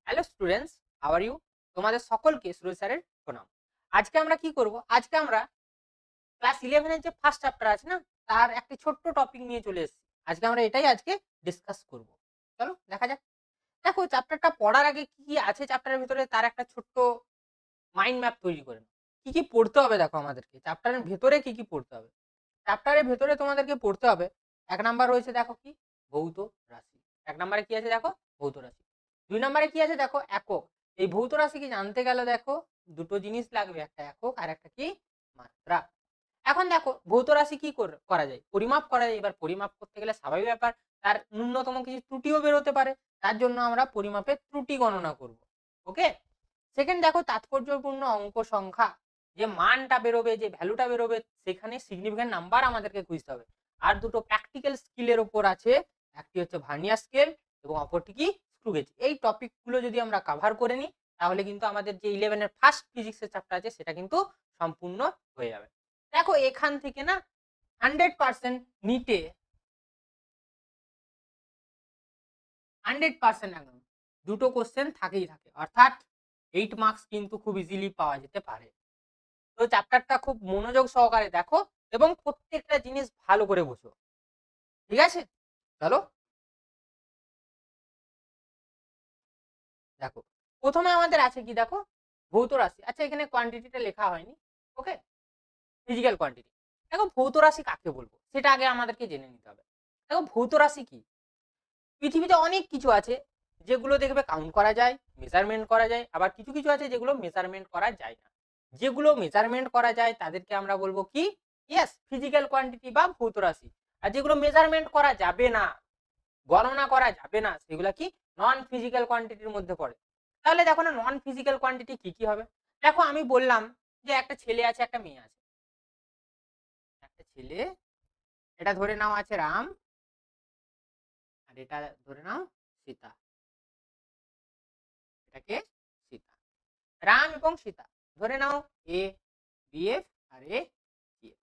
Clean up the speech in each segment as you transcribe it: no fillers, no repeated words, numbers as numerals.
Hello students, how are you? তোমাদের সকলকে সুরেশ স্যারের প্রণাম। আজকে আমরা কি করব? আজকে আমরা ক্লাস 11 এর যে ফার্স্ট চ্যাপ্টার আছে না, তার একটি ছোট্ট টপিক নিয়ে চলে এসেছি। আজকে আমরা এটাই ডিসকাস করব। চলো দেখা যাক। দেখো, চ্যাপ্টারটা পড়ার আগে কি কি আছে চ্যাপ্টারের ভিতরে তার একটা ছোট্ট মাইন্ড ম্যাপ তৈরি করে নাও। কি কি পড়তে হবে দেখো আমাদেরকে চ্যাপ্টারের ভেতরে কি কি পড়তে হবে। চ্যাপ্টারের ভেতরে তোমাদেরকে পড়তে হবে, এক নাম্বার রয়েছে দেখো কি, ভৌত রাশি। এক নম্বরে কি আছে দেখো, ভৌত রাশি। দুই নম্বরে কি আছে দেখো, একক। এই ভৌত রাশি কি জানতে গেলে দেখো দুটো জিনিস লাগবে, একটা একক আর একটা কি, মাত্রা। এখন দেখো ভৌত রাশি কি করা যায়, পরিমাপ করা যায়। এবার পরিমাপ করতে গেলে স্বাভাবিক ব্যাপার, তার ন্যূনতম কিছু ত্রুটিও বেরোতে পারে। তার জন্য আমরা পরিমাপের ত্রুটি গণনা করব। ওকে। সেকেন্ড দেখো, তাৎপর্যপূর্ণ অঙ্ক সংখ্যা, যে মানটা বেরোবে, যে ভ্যালুটা বেরোবে, সেখানে সিগনিফিকেন্ট নাম্বার আমাদেরকে খুঁজতে হবে। আর দুটো প্র্যাকটিক্যাল স্কিলের ওপর আছে, একটি হচ্ছে ভার্নিয়ার স্কেল এবং অপরটি কি, স্ক্রু গেজ। এই টপিকগুলো যদি আমরা কভার করে নিই, তাহলে কিন্তু আমাদের যে 11 এর ফার্স্ট ফিজিক্সের চ্যাপ্টার আছে সেটা কিন্তু সম্পূর্ণ হয়ে যাবে। দেখো এখান থেকে না 100% নিটে 100% একদম দুটো কোশ্চেন থাকেই থাকে, অর্থাৎ 8 মার্কস কিন্তু খুব ইজিলি পাওয়া যেতে পারে। তো চ্যাপ্টারটা খুব মনোযোগ সহকারে দেখো এবং প্রত্যেকটা জিনিস ভালো করে বোঝো, ঠিক আছে? চলো দেখো, প্রথমে আমাদের আছে কি দেখো, ভৌত রাশি। আচ্ছা, এখানে কোয়ান্টিটিটা লেখা হয়নি। ওকে, ফিজিক্যাল কোয়ান্টিটি। দেখো ভৌত রাশি কাকে বলবো সেটা আগে আমাদেরকে জেনে নিতে হবে। দেখো ভৌত রাশি কি, পৃথিবীতে অনেক কিছু আছে যেগুলো দেখবে কাউন্ট করা যায়, মেজারমেন্ট করা যায়, আবার কিছু কিছু আছে যেগুলো মেজারমেন্ট করা যায় না। যেগুলো মেজারমেন্ট করা যায় তাদেরকে আমরা বলবো কি, ইয়েস, ফিজিক্যাল কোয়ান্টিটি বা ভৌত রাশি। আর যেগুলো মেজারমেন্ট করা যাবে না, গণনা করা যাবে না, সেগুলো কি, নন ফিজিক্যাল কোয়ান্টিটির মধ্যে পড়ে। তাহলে দেখো না, নন ফিজিক্যাল কোয়ান্টিটি কি কি হবে। দেখো আমি বললাম যে একটা ছেলে আছে, একটা মেয়ে আছে। একটা ছেলে, এটা ধরে নাও আছে রাম, আর এটা ধরে নাও সীতা। এটাকে সীতা, রাম এবং সীতা ধরে নাও এ বিএফ আর এ বিএফ।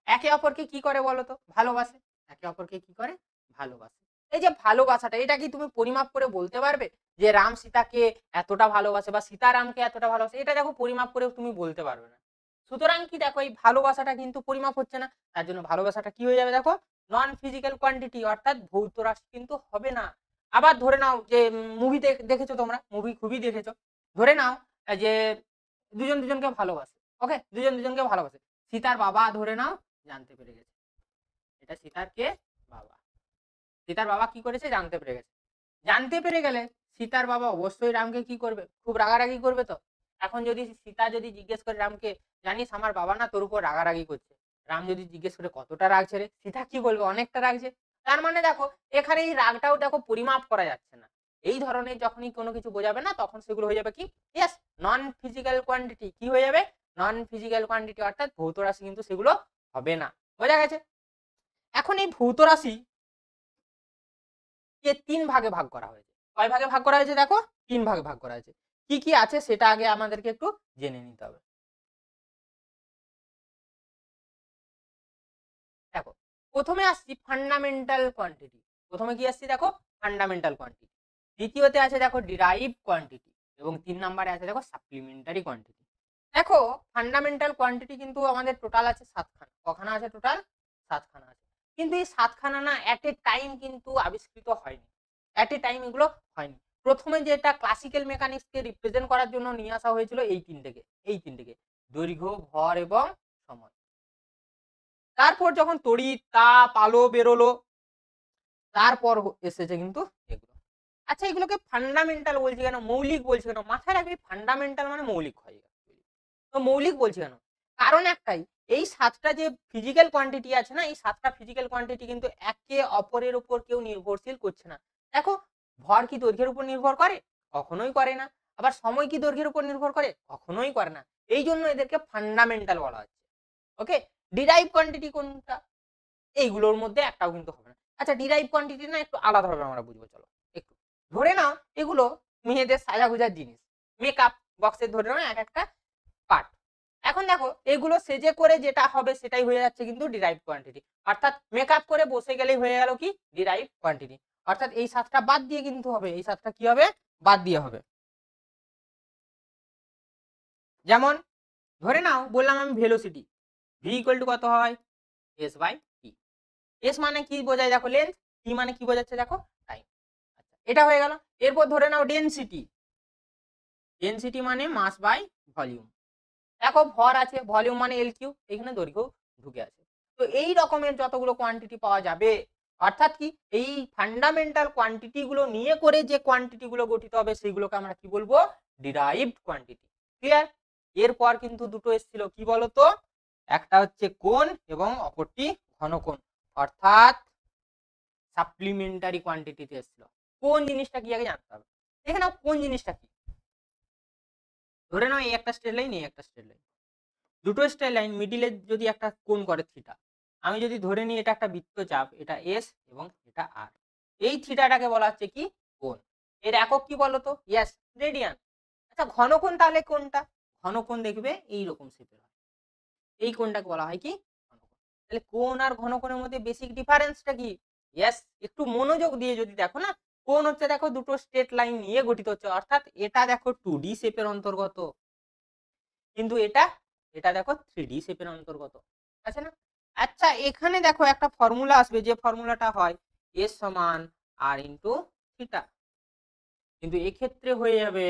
একে অপরকে কি করে বলো তো, ভালোবাসে। একে অপরকে কি করে, ভালোবাসে। এই যে ভালোবাসাটা, এটা কি তুমি পরিমাপ করে বলতে পারবে যে রাম সীতাকে এতটা ভালোবাসে বা সীতা রামকে এতটা ভালোবাসে? এটা দেখো পরিমাপ করে তুমি বলতে পারবে না। সুতরাং কি দেখো, এই ভালোবাসাটা কিন্তু পরিমাপ হচ্ছে না। তার জন্য ভালোবাসাটা কি হয়ে যাবে দেখো, নন ফিজিক্যাল কোয়ান্টিটি, অর্থাৎ ভৌত রাশি কিন্তু হবে না। আবার ধরে নাও যে মুভি দেখেছো, তোমরা মুভি খুবই দেখেছো। ধরে নাও যে দুজন দুজনকে ভালোবাসে। ওকে, দুজন দুজনকে ভালোবাসে। সীতার বাবা ধরে নাও জানতে পেরে গেছে, এটা সীতার কে, বাবা। সীতার বাবা কি করেছে, জানতে পেরে গেছে। জানতে পেরে গেলে সীতার বাবা অবশ্যই রামকে কি করবে, খুব রাগারাগি করবে। তো এখন যদি সীতা যদি জিজ্ঞেস করে রামকে, জানিস আমার বাবা না তোর উপর রাগারাগি করছে, রাম যদি জিজ্ঞেস করে কতটা রাগছে রে, সীতা কি বলবে, অনেকটা রাগছে। তার মানে দেখো এখানে এই রাগটাও দেখো পরিমাপ করা যাচ্ছে না। এই ধরনের যখনই কোনো কিছু বোঝাবে না, তখন সেগুলো হয়ে যাবে কি, ইয়েস, নন ফিজিক্যাল কোয়ান্টিটি। কি হয়ে যাবে, নন ফিজিক্যাল কোয়ান্টিটি, অর্থাৎ ভৌত রাশি কিন্তু সেগুলো হবে না। বোঝা গেছে? এখন এই ভৌত রাশি কে 3 ভাগে ভাগ করা হয়েছে। কয় ভাগে ভাগ করা হয়েছে দেখো, 3 ভাগে ভাগ করা হয়েছে। কি কি আছে সেটা আগে আমাদেরকে একটু জেনে নিতে হবে। দেখো, প্রথমে আসছি ফান্ডামেন্টাল কোয়ান্টিটি। প্রথমে কি আসছি দেখো, ফান্ডামেন্টাল কোয়ান্টিটি। দ্বিতীয়তে আছে দেখো ডিরাইভ কোয়ান্টিটি, এবং 3 নম্বরে আছে দেখো সাপ্লিমেন্টারি কোয়ান্টিটি। দেখো ফান্ডামেন্টাল কোয়ান্টিটি কিন্তু আমাদের টোটাল আছে 7খানা। কখানা আছে টোটাল, 7খানা আছে। কিন্তু এই 7খানা না এট এ টাইম কিন্তু আবিষ্কৃত হয়নি, এট এ টাইম এগুলো হয়নি। প্রথমে যেটা ক্লাসিক্যাল মেকানিক্সকে রিপ্রেজেন্ট করার জন্য নিয়ে আসা হয়েছিল এই তিনটেকে, দৈর্ঘ্য, ভর এবং সময়। তারপর যখন তড়িৎ, তাপ, আলো বেরোলো, তারপর এসেছে কিন্তু এগুলো। আচ্ছা, এগুলোকে ফান্ডামেন্টাল বলছি কেন, মৌলিক বলছি কেন? মাথায় রাখবি ফান্ডামেন্টাল মানে মৌলিক হয়। তো মৌলিক বলছি কেন, কারণ একটাই, এই 7টা যে ফিজিক্যাল কোয়ান্টিটি আছে না, এই 7টা ফিজিক্যাল কোয়ান্টিটি কিন্তু একে অপরের উপর কেউ নির্ভরশীল করছে না। দেখো, ভর কি দৈর্ঘ্যের উপর নির্ভর করে? কখনোই করে না। আবার সময় কি দৈর্ঘ্যের উপর নির্ভর করে? কখনোই করে না। এই জন্য এদেরকে ফান্ডামেন্টাল বলা হচ্ছে। ওকে, ডিরাইভ কোয়ান্টিটি কোনটা? এইগুলোর মধ্যে একটাও কিন্তু হবে না। আচ্ছা, ডিরাইভ কোয়ান্টিটি না একটু আলাদাভাবে আমরা বুঝবো। চলো একটু ধরে নাও এগুলো মেয়েদের সাজাগুজার জিনিস, মেকআপ বক্সের ধরে নাও এক একটা পার্ট। এখন দেখো এগুলো সেজে করে যেটা হবে সেটাই হয়ে যাচ্ছে কিন্তু ডিরাইভ কোয়ান্টিটি। অর্থাৎ মেকআপ করে বসে গেলেই হয়ে গেল কি, ডিরাইভ কোয়ান্টিটি। অর্থাৎ এই 7টা বাদ দিয়ে কিন্তু হবে, এই 7টা কি হবে, বাদ দিয়ে হবে। যেমন ধরে নাও বললাম আমি ভেলোসিটি, ভি ইকুয়াল টু কত হয়, এস বাই টি। এস মানে কি বোঝায় দেখো লেন্থ, টি মানে কি বোঝাচ্ছে দেখো টাইম। আচ্ছা এটা হয়ে গেল। এরপর ধরে নাও ডেনসিটি, ডেনসিটি মানে মাস বাই ভলিউম। দেখো ভর আছে, ভলিউম মানে এল কিউ, এখানে দৈর্ঘ্য ঢুকে আছে। তো এই রকমের যতগুলো কোয়ান্টিটি পাওয়া যাবে, অর্থাৎ কি এই ফান্ডামেন্টাল কোয়ান্টিটি গুলো নিয়ে করে যে কোয়ান্টিটি গুলো গঠিত হবে সেগুলোকে আমরা কি বলবো, ডিরাইভড কোয়ান্টিটি। ক্লিয়ার? এরপর কিন্তু দুটো এসেছিল কি বলতো, একটা হচ্ছে কোণ এবং অপরটি ঘনকোণ, অর্থাৎ সাপ্লিমেন্টারি কোয়ান্টিটিতে এসেছিল। কোন জিনিসটা কি আগে জানতে হবে। দেখে নাও কোন জিনিসটা কি। ধরে নাও এই একটা স্ট্রেট লাইন, এই একটা স্ট্রেট লাইন, দুটো স্ট্রেট লাইন মিডিলে যদি একটা কোণ করে থিটা, আমি যদি ধরে নিই এটা একটা বৃত্তচাপ, এটা এস এবং এটা আর, এই থিটাটাকে বলা হচ্ছে কি কোণ। এর একক কি বলতো, ইয়েস রেডিয়ান। আচ্ছা ঘনকোণ তাহলে কোনটা, ঘনকোণ দেখবে এইরকম শেপের হয়, এই কোণটাকে বলা হয় কি ঘনকোণ। তাহলে কোণ আর ঘনকোণের মধ্যে বেসিক ডিফারেন্সটা কি, ইয়েস একটু মনোযোগ দিয়ে যদি দেখো না, কোণ হচ্ছে দেখো দুটো স্ট্রেট লাইন নিয়ে গঠিত হচ্ছে, অর্থাৎ এটা দেখো 2D শেপের অন্তর্গত, কিন্তু এটা এটা দেখো 3D শেপের অন্তর্গত আছে না। আচ্ছা এখানে দেখো একটা ফর্মুলা আসবে, যে ফর্মুলাটা হয় এস সমান আর ইন্টু থিটা, কিন্তু এক্ষেত্রে হয়ে যাবে,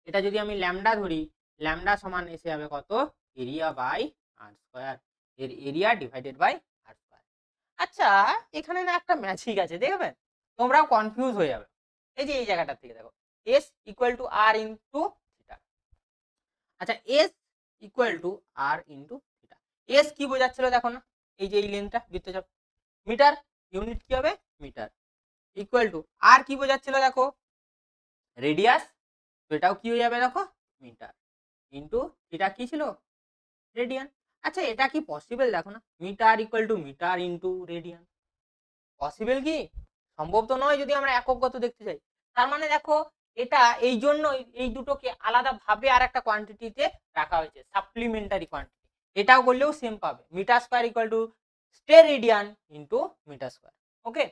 এটা যদি আমি ল্যামডা ধরি, ল্যামডা সমান এসে যাবে কত, এরিয়া বাই আর স্কয়ার, এর area divided by r square. আচ্ছা এখানে না একটা ম্যাজিক আছে, দেখবেন তোমরাও কনফিউজ হয়ে যাবে। এই যে এই জায়গাটা থেকে দেখো S equal to R into theta. আচ্ছা S equal to R into theta, S কি বোঝাচ্ছিল দেখো না, এই যে এই লেন্থটা বৃত্তচাপ, মিটার, ইউনিট কি হবে মিটার, ইকুয়াল টু আর কি বোঝাচ্ছিল দেখো রেডিয়াস, তো এটাও কি হয়ে যাবে দেখো মিটার, ইন্টু থিটা কি ছিল রেডিয়ান। আচ্ছা এটা কি পসিবল দেখো না, metre equal to metre into radian, possible কি, সম্ভব তো নয় যদি আমরা এককগত দেখতে চাই। তার মানে দেখো এটা এই জন্য এই দুটোকে আলাদা ভাবে আর একটা কোয়ান্টিটিতে রাখা হয়েছে, সাপ্লিমেন্টারি কোয়ান্টিটি। এটাও করলেও সেম পাবে, metre square equal to steradian into metre square. Okay,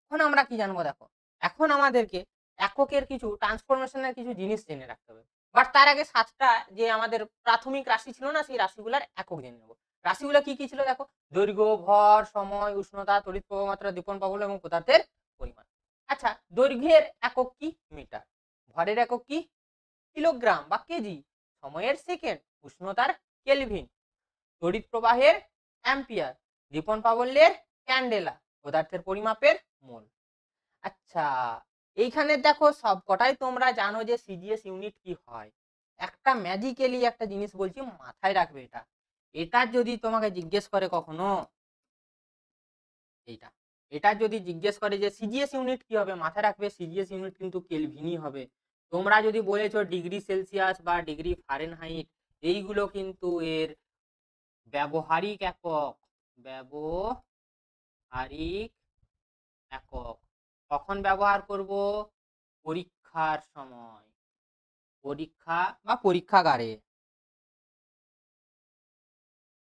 এখন আমরা কি জানবো দেখো, এখন আমাদেরকে এককের কিছু ট্রান্সফরমেশনের কিছু জিনিস জেনে রাখতে হবে। বাট তার আগে 7টা যে আমাদের প্রাথমিক রাশি ছিল না, সেই রাশিগুলোর একক জেনে নেবো। রাশিগুলো কি কি ছিল দেখো, দৈর্ঘ্য, ভর, সময়, উষ্ণতা, তড়িৎ প্রবাহ মাত্রা, দীপন পাবল এবং পদার্থের পরিমাণ। আচ্ছা দৈর্ঘ্যের একক কি মিটার, ভরের একক কি কিলোগ্রাম বা কেজি, সময়ের সেকেন্ড, উষ্ণতার কেলভিন, তড়িৎ প্রবাহের অ্যাম্পিয়ার, দীপন প্রাবল্যের ক্যান্ডেলা, পদার্থের পরিমাপের মোল। আচ্ছা এইখানে দেখো সবকটাই তোমরা জানো যে সিজিএস ইউনিট কি হয়। একটা ম্যাজিক্যালি একটা জিনিস বলছি মাথায় রাখবে, এটা এটা যদি তোমাকে জিজ্ঞেস করে কখনো, এইটা এটা যদি জিজ্ঞেস করে যে সিজিএস ইউনিট কি হবে, মাথায় রাখবে সিজিএস ইউনিট কিন্তু কেলভিনই হবে। তোমরা যদি বলেছো ডিগ্রি সেলসিয়াস বা ডিগ্রি ফারেনহাইট, এইগুলো কিন্তু এর ব্যবহারিক একক, ব্যবহারিক একক। কখন ব্যবহার করব, পরীক্ষার সময়, পরীক্ষা বা পরীক্ষাগারে,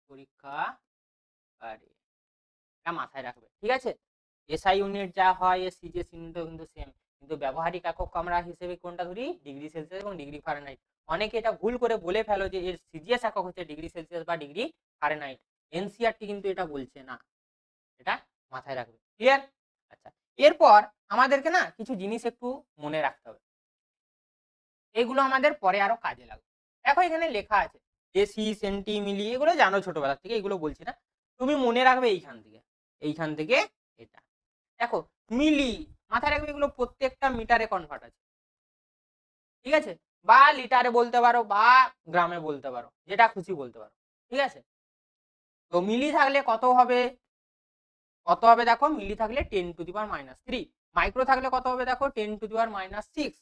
পরীক্ষাগারে, এটা মাথায় রাখবে ঠিক আছে। এসআই ইউনিট যা হয় এর সিজিএস ইউনিটও কিন্তু সেম, কিন্তু ব্যবহারিক একক আমরা হিসেবে কোনটা ধরি, ডিগ্রি সেলসিয়াস এবং ডিগ্রি ফারেনহাইট। অনেকে এটা ভুল করে বলে ফেলো যে এর সিজিএস একক হচ্ছে ডিগ্রি সেলসিয়াস বা ডিগ্রি ফারেনহাইট, এনসিআরটি কিন্তু এটা বলছে না, এটা মাথায় রাখবে। ক্লিয়ার? আচ্ছা এরপর আমাদেরকে না কিছু জিনিস একটু মনে রাখতে হবে, এগুলো আমাদের পরে আরো কাজে লাগবে। দেখো এখানে লেখা আছে ডেসি, সেন্টি, মিলি, এগুলো জানো ছোটবেলা থেকে, এগুলো বলছি না, তুমি মনে রাখবে এইখান থেকে এটা। দেখো মিলি, মাথায় রাখবে এগুলো প্রত্যেকটা মিটারে কনভার্ট আছে, ঠিক আছে, বা লিটারে বলতে পারো বা গ্রামে বলতে পারো, যেটা খুশি বলতে পারো, ঠিক আছে। তো মিলি থাকলে কত হবে, দেখো মিলি থাকলে 10⁻³ মাইক্রো থাকলে কত হবে দেখো 10⁻⁶,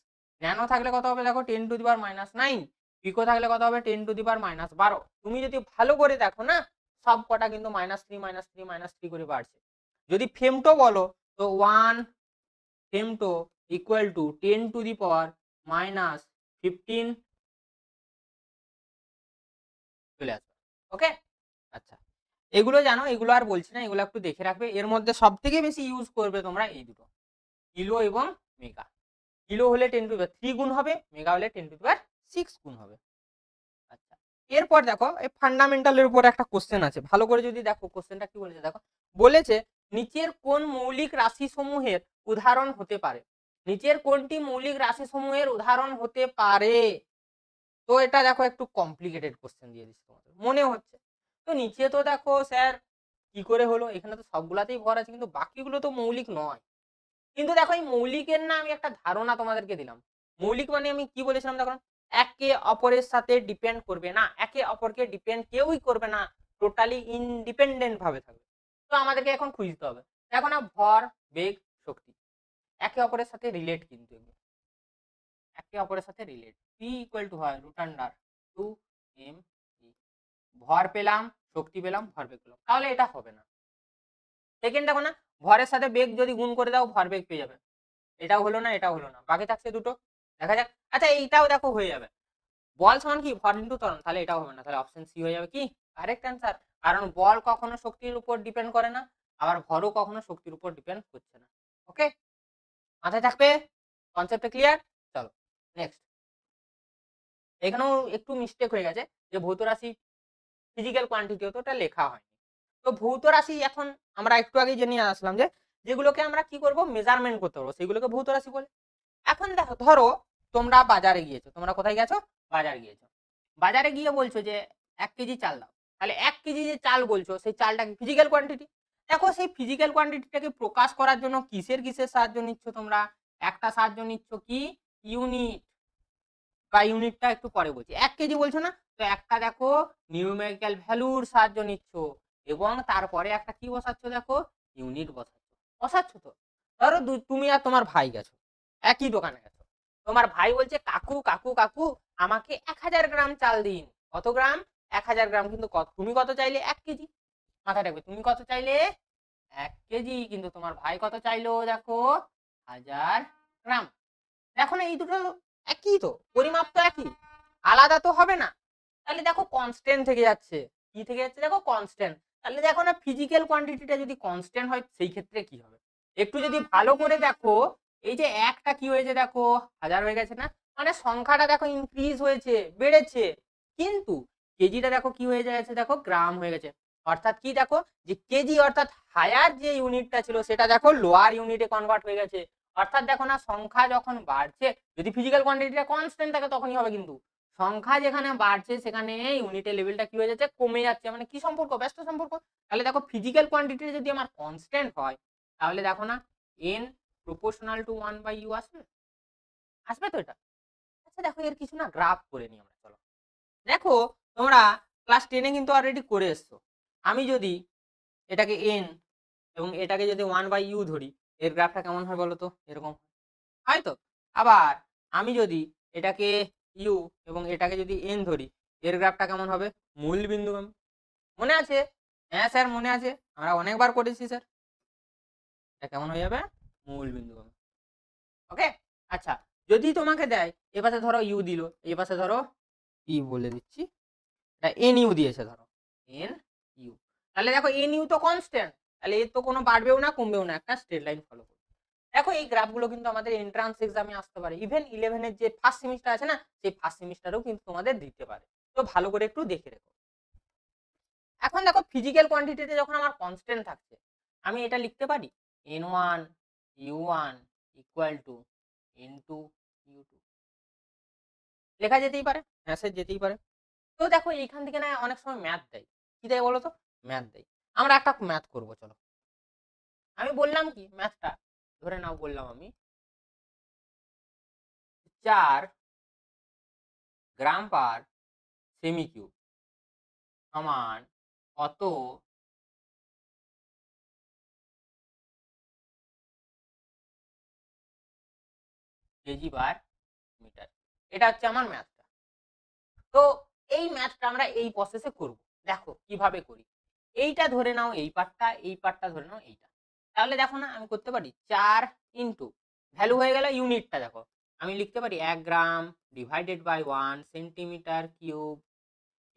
ন্যানো থাকলে কত হবে দেখো 10⁻⁹, পিকো থাকলে কত হবে 10⁻12। তুমি যদি ভালো করে দেখো না সব কটা কিন্তু -3 করে বাড়ছে। যদি ফেমটো বলো তো 1 ফেমটো ইকুয়াল টু 10⁻⁻15 চলে আসবে। ওকে আচ্ছা এগুলো জানো, এগুলো আর বলছি না, এগুলো একটু দেখে রাখবে। এর মধ্যে সব থেকে বেশি ইউজ করবে তোমরা এই দুটো, কিলো এবং মেগা। কিলো হলে 10⁻³ গুণ হবে, মেগা হলে 10⁻⁶ 6 গুণ হবে। আচ্ছা, এরপর দেখো এই ফান্ডামেন্টালের উপর একটা কোশ্চেন আছে, ভালো করে যদি দেখো কোশ্চেনটা কি বলেছে দেখো। বলেছে নিচের কোন মৌলিক রাশি সমূহের উদাহরণ হতে পারে, নিচের কোনটি মৌলিক রাশি সমূহের উদাহরণ হতে পারে। তো এটা দেখো একটু কমপ্লিকেটেড কোশ্চেন দিয়ে দিচ্ছে তোমাদের মনে হচ্ছে। তো নিচে তো দেখো স্যার কি করে হলো, এখানে তো সবগুলাতেই ভর আছে কিন্তু বাকিগুলো তো মৌলিক নয়। কিন্তু দেখো এই মৌলিকের না আমি একটা ধারণা তোমাদেরকে দিলাম। মৌলিক মানে আমি কি বলেছিলাম দেখো, একে অপরের সাথে ডিপেন্ড করবে না, একে অপরকে ডিপেন্ড কেউই করবে না, টোটালি ইন্ডিপেন্ডেন্ট ভাবে থাকবে। তো আমাদেরকে এখন খুঁজতে হবে দেখো না, ভর বেগ শক্তি একে অপরের সাথে রিলেট, কিন্তু একে অপরের সাথে রিলেট। পি ইকুয়াল টু হয় রুট আন্ডার 2m, ভর পেলাম শক্তি পেলাম ভর বেগ পেলাম, তাহলে এটা হবে না। সেকেন্ড দেখো না, ভরের সাথে বেগ যদি গুণ করে দাও ভর বেগ পেয়ে যাবে, এটাও হলো না এটাও হলো না, বাকি থাকছে দুটো। দেখা যাক, আচ্ছা এইটাও দেখো হয়ে যাবে, বল সমান কি ভর ইন্টু ত্বরণ, তাহলে এটাও হবে না, তাহলে অপশন সি হয়ে যাবে কি কারেক্ট অ্যান্সার। কারণ বল কখনো শক্তির উপর ডিপেন্ড করে না, আবার ভরও কখনো শক্তির উপর ডিপেন্ড করছে না। ওকে, মাথায় থাকবে, কনসেপ্টটা ক্লিয়ার। চলো নেক্সট। এখানেও একটু মিস্টেক হয়ে গেছে যে ভৌত রাশি ফিজিক্যাল কোয়ান্টিটি হতো, ওটা লেখা হয়নি। তো ভৌত রাশি এখন আমরা একটু আগে জেনে আসলাম যে যেগুলোকে আমরা কি করব মেজারমেন্ট করতে পারবো সেগুলোকে ভৌত রাশি বলে। এখন দেখো ধরো তোমরা বাজারে গিয়েছো, তোমরা কোথায় গেছো বাজারে গিয়েছো, বাজারে গিয়ে বলছো যে 1 কেজি চাল দাও, তাহলে 1 কেজি যে চাল বলছো সেই চালটা কি ফিজিক্যাল কোয়ান্টিটি। দেখো সেই ফিজিক্যাল কোয়ান্টিটিটাকে প্রকাশ করার জন্য কিসের সাহায্য নিচ্ছ তোমরা, একটা সাহায্য নিচ্ছ কি ইউনিট, বা ইউনিটটা একটু পরে বলছি। 1 কেজি বলছো না, তো একটা দেখো নিউমেরিক্যাল ভ্যালুর সাহায্য নিচ্ছ এবং তারপরে একটা কি বসাচ্ছ দেখো ইউনিট বসাচ্ছ তো। ধরো তুমি আর তোমার ভাই গেছো একই দোকানে গেছো, তোমার ভাই বলছে কাকু কাকু কাকু আমাকে 1000 গ্রাম চাল দিন। কত গ্রাম 1000 গ্রাম, কিন্তু তুমি কত চাইলে 1 কেজি। মাথায় রাখবে তুমি কত চাইলে 1 কেজি, কিন্তু তোমার ভাই কত চাইলো দেখো 1000 গ্রাম। দেখো না এই দুটো একই তো, পরিমাপ তো একই, আলাদা তো হবে না। তাহলে দেখো কনস্ট্যান্ট থেকে যাচ্ছে, কি থেকে যাচ্ছে দেখো কনস্ট্যান্ট। তাহলে দেখো না ফিজিক্যাল কোয়ান্টিটিটা যদি কনস্ট্যান্ট হয় সেই ক্ষেত্রে কি হবে, একটু যদি ভালো করে দেখো, এই যে একটা কি হয়েছে দেখো 1000 হয়ে গেছে না, মানে সংখ্যাটা দেখো ইনক্রিজ হয়েছে বেড়েছে, কিন্তু কেজিটা দেখো কি হয়ে যাচ্ছে দেখো গ্রাম হয়ে গেছে। অর্থাৎ কি দেখো যে কেজি অর্থাৎ হায়ার যে ইউনিটটা ছিল সেটা দেখো লোয়ার ইউনিটে কনভার্ট হয়ে গেছে। অর্থাৎ দেখো না সংখ্যা যখন বাড়ছে, যদি ফিজিক্যাল কোয়ান্টিটিটা কনস্ট্যান্ট থাকে তখনই হবে, কিন্তু সংখ্যা যেখানে বাড়ছে সেখানে ইউনিটের লেভেলটা কি হয়ে যাচ্ছে কমে যাচ্ছে, মানে কি সম্পর্ক ব্যস্ত সম্পর্ক। তাহলে দেখো ফিজিক্যাল কোয়ান্টিটি যদি আমার কনস্ট্যান্ট হয় তাহলে দেখো না n প্রপোর্শনাল টু 1/u আসবে, আসবে তো এটা। আচ্ছা দেখো এর কিছু না গ্রাফ করে নিই আমরা, চলো দেখো তোমরা ক্লাস 10-এ কিন্তু অলরেডি করে এসছো। আমি যদি এটাকে n এবং এটাকে যদি 1/u ধরি, এর গ্রাফটা কেমন হয় বলো তো, এরকম হয় তো। আবার আমি যদি এটাকে u এবং এটাকে যদি n ধরি, এর গ্রাফটা কেমন হবে মূল বিন্দুগামী। মনে আছে? হ্যাঁ স্যার মনে আছে, আমরা অনেকবার করেছি স্যার। এটা কেমন হয়ে যাবে মূল বিন্দুগামী। ওকে, আচ্ছা যদি তোমাকে দেয় এ পাশে ধরো u দিল, এই পাশে ধরো ই বলে দিচ্ছি, এটা nu দিয়েছে ধরো nu, তাহলে দেখো nu তো কনস্ট্যান্ট, তাহলে এর তো কোনো বাড়বেও না কমবেও না, একটা স্ট্রেট লাইন ফলো করবে। দেখো এই গ্রাফগুলো কিন্তু আমাদের এন্ট্রান্স এক্সামে আসতে পারে, ইভেন 11-এর যে ফার্স্ট সেমিস্টার আছে না সেই ফার্স্ট সেমিস্টারেও কিন্তু তোমাদের দিতে পারে, তো ভালো করে একটু দেখে রেখো। এখন দেখো ফিজিক্যাল কোয়ান্টিটিতে যখন আমার কনস্ট্যান্ট থাকছে, আমি এটা লিখতে পারি n1 u1 equal to n2 u2, লেখা যেতেই পারে, মেসেজ যেতেই পারে। তো দেখো এইখান থেকে না অনেক সময় ম্যাথ দেয়, কি দেয় বলো তো ম্যাথ দেয়। আমরা একটা ম্যাথ করব, চলো আমি বললাম কি ম্যাথটা ধরে নাও, বললাম আমি 4 গ্রাম পার সেমি কিউব সমান কত কেজি বার মিটার, এটা হচ্ছে আমার ম্যাথটা। তো এই ম্যাথটা আমরা এই প্রসেসে করব, দেখো কিভাবে করি। এইটা ধরে নাও এই পার্টটা, এই পার্টটা ধরে নাও এইটা, তাহলে দেখো না আমি করতে পারি 4 ইন্টু ভ্যালু হয়ে গেল ইউনিটটা, দেখো আমি লিখতে পারি 1 gram divided by 1 centimetre cube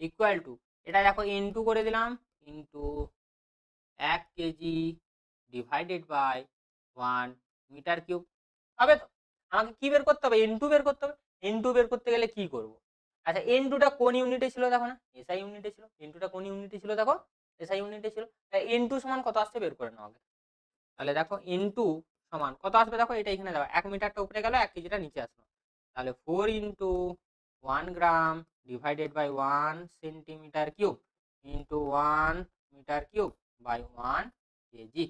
equal to, এটা দেখো ইন্টু করে দিলাম into 1 kg divided by 1 metre cube হবে তো। আমাকে কি বের করতে হবে ইন্টু বের করতে হবে, ইন্টু বের করতে গেলে কি করব, আচ্ছা N2টা কোন ইউনিটে ছিল দেখো না, SI ইউনিটে ছিল। N2টা কোন ইউনিটে ছিল দেখো, SI ইউনিটে ছিল। তাই N2 সমান কত আসছে বের করে নাও আগে। তাহলে দেখো N2 সমান কত আসবে দেখো, এটা এখানে দাও, 1 মিটারটা উপরে গেল, 1 কেজিটা নিচে আসলো। তাহলে 4 into 1 gram divided by 1 centimetre cube into 1 metre cube by 1 KG.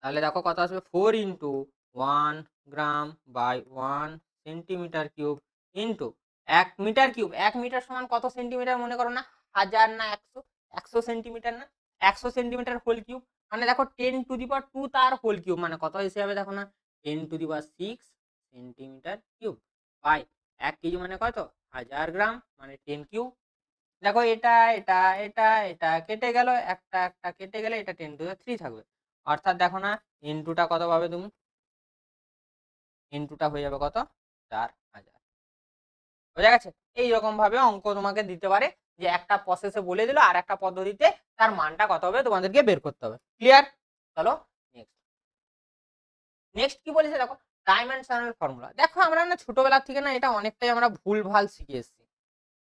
তাহলে দেখো কত আসবে, 4 into 1 gram by 1 centimetre cube into 1 metre cube. 1 metre সমান কত সেন্টিমিটার মনে করো না, 1000 না 100, 100 সেন্টিমিটার না, 100 সেন্টিমিটার হোল কিউব। মানে দেখো 10 টু দি পাওয়ার 2 তার হোল কিউব, মানে কত এসে যাবে দেখো না, 10 to the power 6 centimetre cube by 1 KG মানে কত, 1000 গ্রাম, মানে 10 কিউব। দেখো এটা এটা এটা এটা কেটে গেল, একটা একটা কেটে গেলে এটা 10 টু দি 3 থাকবে। অর্থাৎ দেখো না ইনটুটা কত পাবে তুমি, ইনটুটা হয়ে যাবে কত, 4000। বোঝা গেছে? এইরকম ভাবে অঙ্ক তোমাকে দিতে পারে, যে একটা প্রসেসে বলে দিল আর একটা পদ্ধতিতে তার মানটা কত হবে তোমাদেরকে বের করতে হবে। ক্লিয়ার? চলো নেক্সট। নেক্সট কি বলেছে দেখো, ডাইমেনশনাল ফর্মুলা। দেখো আমরা না ছোটবেলা থেকে না এটা অনেকটাই আমরা ভুলভাল শিখে এসেছি।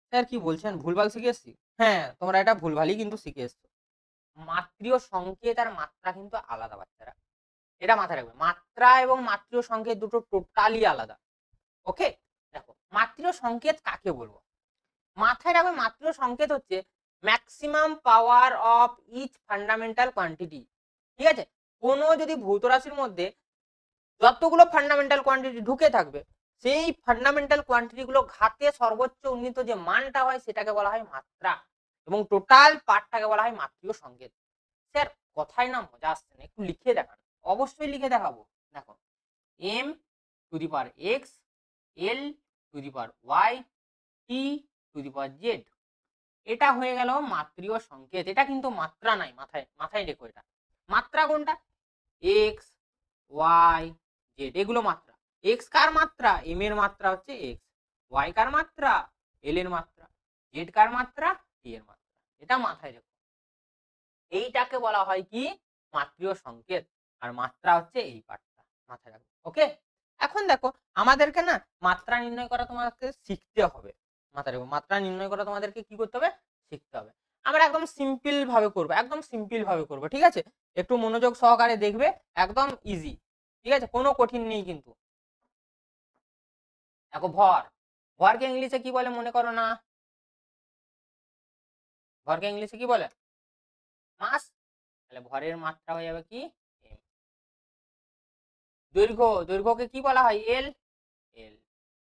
স্যার কি বলছেন, ভুলভাল শিখে এসেছি? হ্যাঁ, তোমরা এটা ভুলভালই কিন্তু শিখে এসছো। মাত্রিয় সংকেত আর মাত্রা কিন্তু আলাদা বাচ্চারা, এটা মাথায় রাখবে। মাত্রা এবং মাত্রিয় সংকেত দুটো টোটালি আলাদা। ওকে, দেখো মাত্রিয় সংকেত কাকে বলবো, মাথায় রাখবে মাত্রিয় সংকেত হচ্ছে maximum power of each fundamental quantity. ঠিক আছে, কোনো যদি ভৌত রাশির মধ্যে যতগুলো ফান্ডামেন্টাল কোয়ান্টিটি ঢুকে থাকবে, সেই ফান্ডামেন্টাল কোয়ান্টিটি গুলো ঘাতে সর্বোচ্চ উন্নীত যে মানটা হয় সেটাকে বলা হয় মাত্রা, এবং টোটাল পার্টটাকে বলা হয় মাত্রিয় সংকেত। স্যার কথায় না মজা আসছে না, একটু লিখে দেখান। অবশ্যই লিখে দেখাবো। দেখো m two the power x, l two the power y, t two the power z, এটা হয়ে গেল মাত্রিয় সংকেত। এটা কিন্তু মাত্রা নাই, মাথায় মাথায় রেখো। এটা মাত্রা কোনটা, x y z, এগুলো মাত্রা। x কার মাত্রা, m এর মাত্রা হচ্ছে x, y কার মাত্রা l এর মাত্রা, z কার মাত্রা t এর মাত্রা। এটা মাথায় রেখো। এইটাকে বলা হয় কি, মাত্রিয় সংকেত। আর মাত্রা হচ্ছে এই পার্টটা, মাথায় রাখো। ওকে, এখন দেখো আমাদেরকে না মাত্রা নির্ণয় করা তোমাদেরকে শিখতে হবে। মাথায় রাখো, মাত্রা নির্ণয় করা তোমাদেরকে কি করতে হবে, শিখতে হবে। আমরা একদম সিম্পল ভাবে করবো, একদম সিম্পল ভাবে করবো। ঠিক আছে, একটু মনোযোগ সহকারে দেখবে, একদম ইজি। ঠিক আছে, কোনো কঠিন নেই কিন্তু। দেখো ভর, ভরকে ইংলিশে কি বলে মনে করো না, ভরকে ইংলিশে কি বলে, মাস। তাহলে ভরের মাত্রা হয়ে যাবে কি, m। দৈর্ঘ্য, দৈর্ঘ্যকে কি বলা হয়, এল, এল।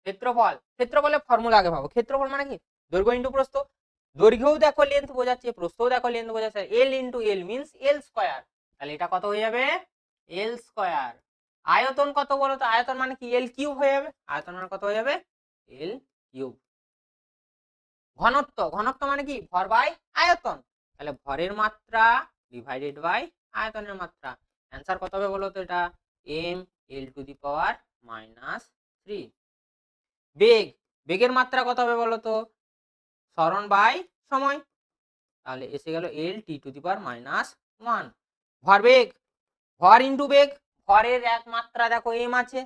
ক্ষেত্রফল, ক্ষেত্রফলের ফর্মুলা আগে ভাবো। ক্ষেত্রফল মানে কি, দৈর্ঘ্য ইন্টু প্রস্থ। দৈর্ঘ্যও দেখো লেন্থ বোঝাচ্ছে, প্রস্থও দেখো লেন্থ বোঝাচ্ছে। এল ইন্টু এল মিন্স এল স্কয়ার। তাহলে এটা কত হয়ে যাবে, এল স্কয়ার। আয়তন কত বলো তো, আয়তন মানে কি, এল কিউব হয়ে যাবে। আয়তন মানে কত হয়ে যাবে, এল কিউব। ঘনত্ব, ঘনত্ব মানে কি, ভর বাই আয়তন। তাহলে ভরের মাত্রা ডিভাইডেড বাই আয়তনের মাত্রা। অ্যান্সার কত হবে বলো তো, এটা M L to the power -3। বেগ, বেগের মাত্রা কত হবে বলো তো, সরণ বাই সময়। তাহলে এসে গেল এল টি টু দি পাওয়ার -1। ভরবেগ, ভর ইন্টু বেগ। ভরের এক মাত্রা দেখো এম আছে,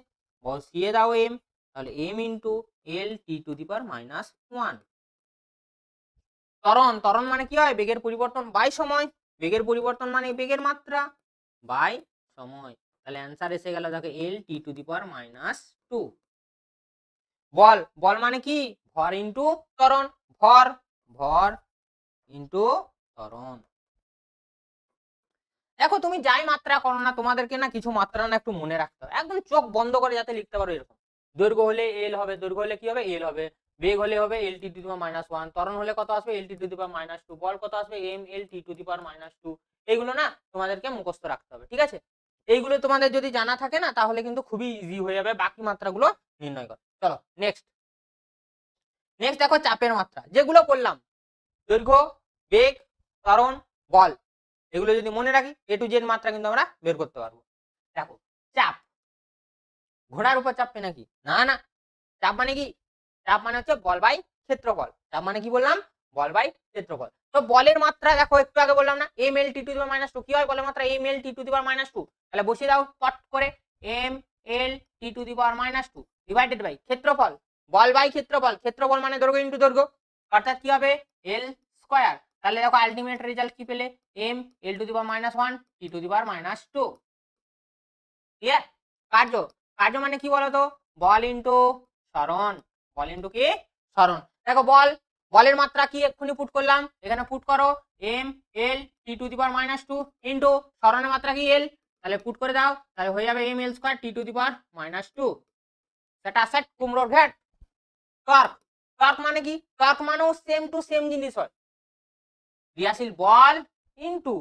বসিয়ে দাও এম। তাহলে M into L T to the power -1। ত্বরণ, ত্বরণ মানে কি হয়, বেগের পরিবর্তন বাই সময়। বেগের পরিবর্তন মানে বেগের মাত্রা বাই সময়। তাহলে অ্যান্সার এসে গেল দেখো এল টি টু দি পাওয়ার -2। বল, বল মানে কি, ভর ইন্টু ত্বরণ। ভর, ভর ইন্টু ত্বরণ। দেখো তুমি যাই মাত্রা করো না, তোমাদেরকে না কিছু মাত্রা না একটু মনে রাখতে হবে, একদম চোখ বন্ধ করে যাতে লিখতে পারো এরকম। দৈর্ঘ্য হলে এল হবে, দৈর্ঘ্য হলে কি হবে, এল হবে। বেগ হলে হবে এল টি টু দি পাওয়ার -1। ত্বরণ হলে কত আসবে, এল টি টু দি পাওয়ার -2। বল কত আসবে, M L T to the power -2। এইগুলো না তোমাদেরকে মুখস্থ রাখতে হবে। ঠিক আছে, এইগুলো তোমাদের যদি জানা থাকে না, তাহলে কিন্তু খুবই ইজি হয়ে যাবে বাকি মাত্রাগুলো নির্ণয় করা। চলো নেক্সট। নেক্সট দেখো চাপের মাত্রা, যেগুলো করলাম, দৈর্ঘ্য, বেগ, ত্বরণ, বল, এগুলো যদি মনে রাখি এ টু জেড মাত্রা কিন্তু আমরা বের করতে পারবো। দেখো চাপ, ঘোড়ার উপর চাপবে নাকি, না না। চাপ মানে কি, চাপ মানে হচ্ছে বল বাই ক্ষেত্রফল। চাপ মানে কি বললাম, বল বাই ক্ষেত্রফল। তো বলের মাত্রা দেখো একটু আগে বললাম না, M L T to the power -2। কি হয় বলের মাত্রা, M L T to the power -2। তাহলে বসিয়ে দাও পট করে, M L T to the power -2 divided by ক্ষেত্রফল। বল বাই ক্ষেত্রফল, ক্ষেত্রফল মানে দৈর্ঘ্য ইন্টু দৈর্ঘ্য, অর্থাৎ কি হবে এল স্কয়ার। তাহলে দেখো আলটিমেট রেজাল্ট কি পেলে, M L to the power -1 T to the power -2। Clear? কার্য, কার্য মানে কি বলতো, বল ইন্টু সরণ, বল ইন্টু কি সরণ। দেখো বল, বলের মাত্রা কি এক্ষুনি পুট করলাম, এখানে পুট করো M L T to the power -2 into সরণের মাত্রা কি এল, তাহলে পুট করে দাও, তাহলে হয়ে যাবে M L square T to the power -2। সেটা সেট কুমড়োর ঘাট। টর্ক, টর্ক মানে কি, টর্ক মানেও সেম টু সেম জিনিস হয়, ক্রিয়াশীল বল ইন্টু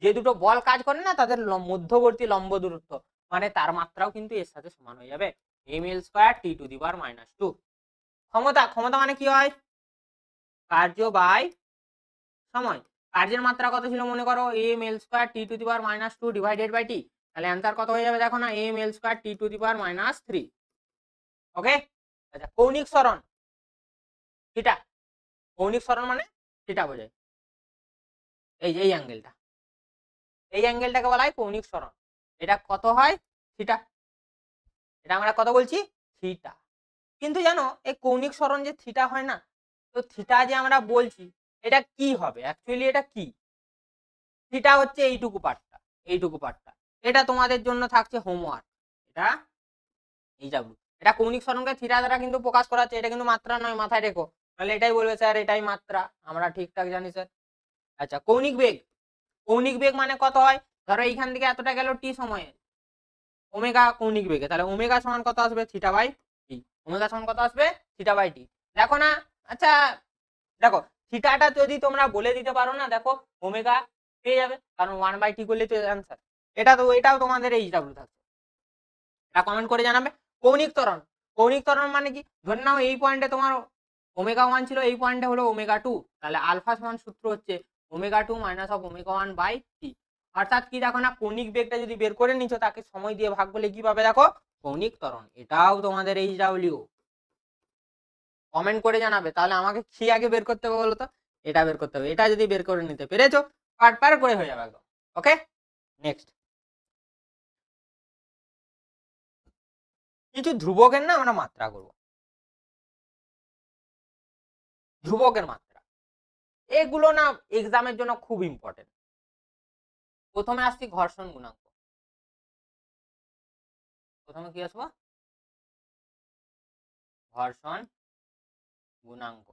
যে দুটো বল কাজ করে না তাদের মধ্যবর্তী লম্ব দূরত্ব, মানে তার মাত্রাও কিন্তু এর সাথে সমান হয়ে যাবে, M L square T to the power -2। ক্ষমতা, ক্ষমতা মানে কি হয়, কার্য বাই সময়। কার্যের মাত্রা কত ছিল মনে করো, M L square T to the power -2 divided by T, তাহলে অ্যান্সার কত হয়ে যাবে দেখো না, M L square T to the power -3। Okay, আচ্ছা কৌণিক সরণ, থিটা, কৌণিক সরণ মানে থিটা বোঝায়, এই যে এই অ্যাঙ্গেলটা, এই অ্যাঙ্গেলটাকে বলা হয় কৌণিক সরণ, এটা কত হয় থিটা, এটা আমরা কত বলছি থিটা। কিন্তু জানো এই কৌণিক সরণ যে থিটা হয় না, তো থিটা যে আমরা বলছি এটা কি হবে অ্যাকচুয়ালি, এটা কি, থিটা হচ্ছে এইটুকু পার্টটা, এইটুকু পার্টটা, এটা তোমাদের জন্য থাকছে হোমওয়ার্ক, এটা এই যাবো, এটা কৌণিক সরণকে থিটা দ্বারা কিন্তু প্রকাশ করা হচ্ছে, এটা কিন্তু মাত্রা নয়, মাথায় রেখো, তাহলে এটাই বলবে স্যার এটাই মাত্রা, আমরা ঠিকঠাক জানি স্যার। আচ্ছা কৌণিক বেগ, কৌণিক বেগ মানে কত হয়, ধরো এইখান থেকে এতটা গেল টি সময়ে, ওমেগা কৌণিক বেগে, তাহলে ওমেগা সমান কত আসবে থিটা বাই টি, ওমেগা সমান কত আসবে থিটা বাই টি। দেখো না, আচ্ছা দেখো থিটাটা যদি তোমরা বলে দিতে পারো না, দেখো ওমেগা পেয়ে যাবে, কারণ 1/t করলে তো অ্যান্সার, এটা তো এটাও তোমাদের এই ডাব্লিউ থাকছে, এটা কমেন্ট করে জানাবে। কৌণিক ত্বরণ, কৌণিক ত্বরণ মানে কি, ধরে নাও এই পয়েন্টে তোমার ওমেগা 1 ছিল, এই পয়েন্টে হলো ওমেগা 2, তাহলে আলফা সমান সূত্র হচ্ছে omega 2 minus of omega 1 by T, অর্থাৎ কি দেখো না কৌণিক বেগটা যদি বের করে নিচ্ছ তাকে সময় দিয়ে ভাগ করলে কি পাবে দেখো কৌণিক ত্বরণ, এটাও তোমাদের এইচ ডাব্লিউ, কমেন্ট করে জানাবে। তাহলে আমাকে কি আগে বের করতে হবে বলতো, এটা বের করতে হবে, এটা যদি বের করে নিতে পেরেছো পার পার করে হয়ে যাবে একদম। ওকে নেক্সট, কিছু ধ্রুবকের না আমরা মাত্রা করব, ধ্রুবকের মাত্রা, এগুলো না এক্সামের জন্য খুব ইম্পর্টেন্ট। প্রথমে আসছি ঘর্ষণ গুণাঙ্ক, প্রথমে কি আসবো ঘর্ষণ গুণাঙ্ক।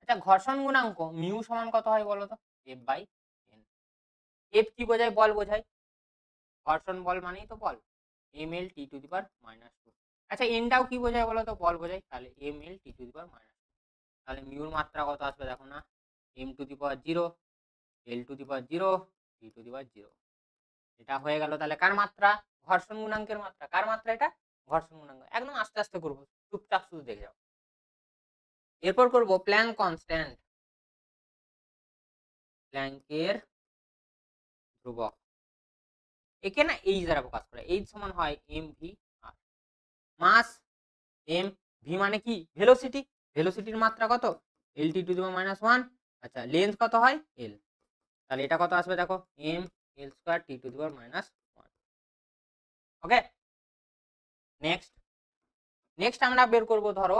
আচ্ছা ঘর্ষণ গুণাঙ্ক মিউ সমান কত হয় বলো তো, এফ বাই এন। এফ কি বোঝায়, বল বোঝায়, ঘর্ষণ বল মানেই তো বল, M L T to the power -2। আচ্ছা এনটাও কি বোঝায় বলো তো, বল বোঝায়, তাহলে M L T to the power -2, তাহলে মিউর মাত্রা কত আসবে দেখো না, M to the power 0 L to the power 0 T to the power 0, এটা হয়ে গেল তাহলে কার মাত্রা, ঘর্ষণ গুণাঙ্কের মাত্রা, কার মাত্রা এটা ঘর্ষণ গুণাঙ্ক, একদম আস্তে আস্তে করবো, চুপচাপ শুধু দেখে যাও। এরপর করব প্ল্যাঙ্ক কনস্ট্যান্ট, প্ল্যাঙ্কের ধ্রুবক, একে না এইচ দ্বারা প্রকাশ করে, এইচ সমান হয় এম ভি আর, মাস এম, ভি মানে কি ভেলোসিটি, ভেলোসিটির মাত্রা কত এল টি টু দি পাওয়ার -1, আচ্ছা লেন্থ কত হয় এল, তাহলে এটা কত আসবে দেখো M L square T to the power -1। Okay next, next আমরা বের করব ধরো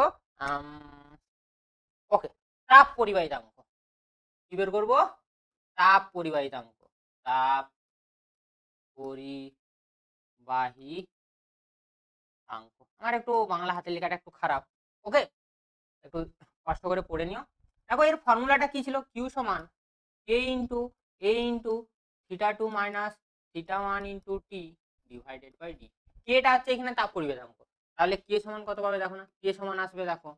ওকে তাপ পরিবাহিতাঙ্ক, কি বের করব তাপ পরিবাহিতাঙ্ক, তাপ পরিবাহিতাঙ্ক, আমার একটু বাংলা হাতের লেখাটা একটু খারাপ, ওকে একটু কষ্ট করে পড়ে নিও। দেখো এর ফর্মুলাটা কি ছিল, কিউ সমান K into A into theta 2 minus theta 1 into T divided by D, কেটা হচ্ছে এখানে তাপ পরিবাহিতাঙ্ক, তাহলে কে সমান কত পাবে দেখো না, কে সমান আসবে দেখো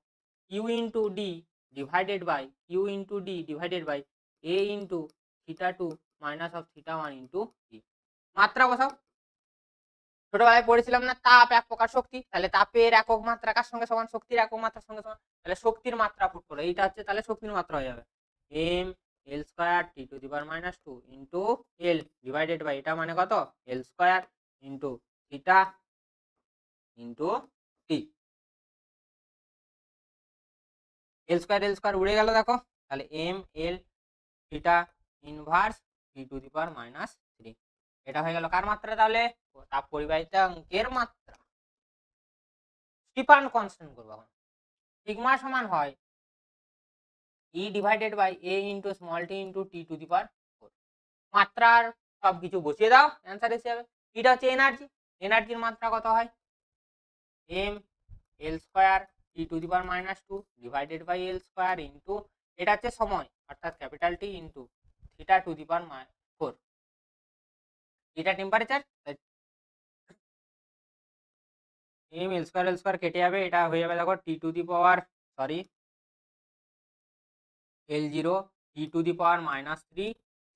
Q into D divided by Q into D divided by A into theta 2 minus of theta 1 into D. মাত্রা বসাও, ছোটবেলায় পড়েছিলাম না তাপ এক প্রকার শক্তি, তাহলে তাপের একক মাত্রা কার সঙ্গে সমান, শক্তির একক মাত্রার সঙ্গে সমান, তাহলে শক্তির মাত্রা ফুট করো, এইটা হচ্ছে তাহলে শক্তির মাত্রা হয়ে যাবে M L square T to the power -2 into L divided by এটা মানে কত L square into theta into T, L square উড়ে গেল দেখো, তাহলে M L theta inverse T to the power -3, এটা হয়ে গেল কার মাত্রা, তাহলে তাপ পরিবাহিতাঙ্কের মাত্রা। স্টিফান কনস্ট্যান্ট করবো এখন। সিগমা সমান হয় E divided by A into small T into T to the power 4। মাত্রার সব কিছু বসিয়ে দাও, অ্যান্সার এসে যাবে। এটা হচ্ছে এনার্জি, এনার্জির মাত্রা কত হয় M L square T to the power -2 divided by L square into এটা হচ্ছে সময় অর্থাৎ capital T into theta to the power 4। এটা টেম্পারেচার, এম এল স্কোয়ার কেটে যাবে, এটা হয়ে যাবে দেখো T to the power L0 T to the power -3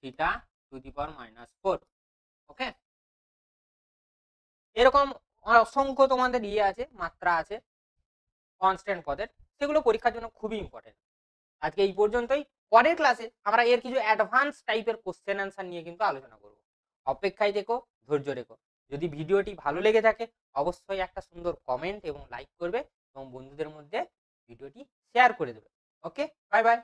theta to the power -4। Okay, এরকম অসংখ্য তোমাদের ইয়ে আছে, মাত্রা আছে কনস্ট্যান্ট পদের, সেগুলো পরীক্ষার জন্য খুবই ইম্পর্টেন্ট। আজকে এই পর্যন্তই, পরের ক্লাসে আমরা এর কিছু অ্যাডভান্স টাইপের কোশ্চেন অ্যান্সার নিয়ে কিন্তু আলোচনা করব। অপেক্ষায় দেখো, ধৈর্য রেখো। যদি ভিডিওটি ভালো লেগে থাকে অবশ্যই একটা সুন্দর কমেন্ট এবং লাইক করবে এবং বন্ধুদের মধ্যে ভিডিওটি শেয়ার করে দেবে। ওকে, বাই বাই।